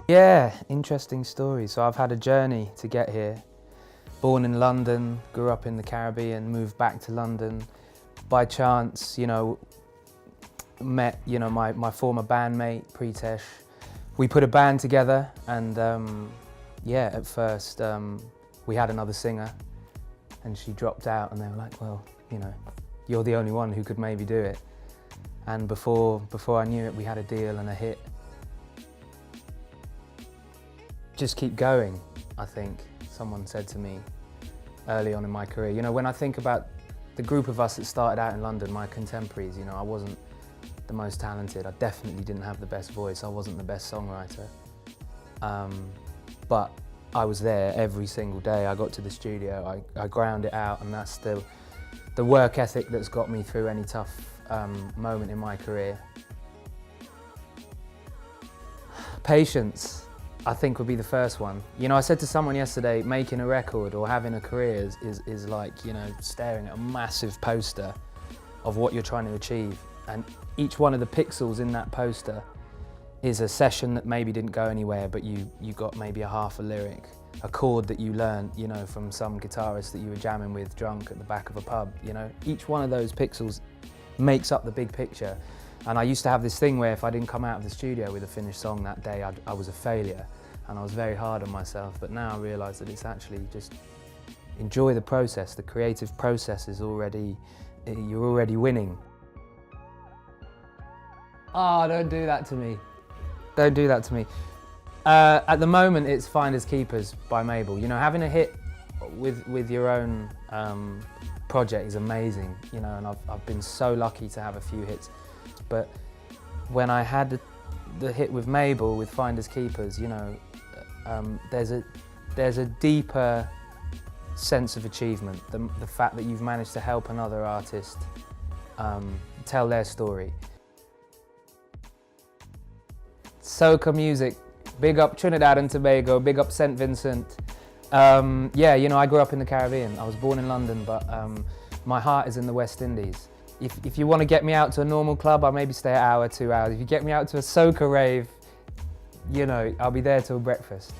Yeah, interesting story. So I've had a journey to get here. Born in London, grew up in the Caribbean, moved back to London. By chance, met, my former bandmate, Pritesh. We put a band together and yeah, at first we had another singer and she dropped out and they were like, well, you're the only one who could maybe do it. And before I knew it, we had a deal and a hit. Just keep going, I think someone said to me early on in my career. When I think about the group of us that started out in London, my contemporaries, I wasn't the most talented. I definitely didn't have the best voice. I wasn't the best songwriter. But I was there every single day. I got to the studio, I ground it out, and that's still the work ethic that's got me through any tough moment in my career. Patience, I think, would be the first one. I said to someone yesterday, making a record or having a career is like, staring at a massive poster of what you're trying to achieve. And each one of the pixels in that poster is a session that maybe didn't go anywhere, but you got maybe a half a lyric, a chord that you learned, from some guitarist that you were jamming with drunk at the back of a pub. Each one of those pixels makes up the big picture. And I used to have this thing where if I didn't come out of the studio with a finished song that day, I was a failure. And I was very hard on myself. But now I realise that it's actually just enjoy the process. The creative process is already, you're already winning. Oh, don't do that to me. Don't do that to me. At the moment, it's Finders Keepers by Mabel. Having a hit with your own project is amazing, and I've been so lucky to have a few hits. But when I had the hit with Mabel, with Finders Keepers, there's a deeper sense of achievement. The fact that you've managed to help another artist tell their story. Soca music, big up Trinidad and Tobago, big up St. Vincent. Yeah, I grew up in the Caribbean. I was born in London, but my heart is in the West Indies. If you want to get me out to a normal club, I'll maybe stay an hour, 2 hours. If you get me out to a soca rave, I'll be there till breakfast.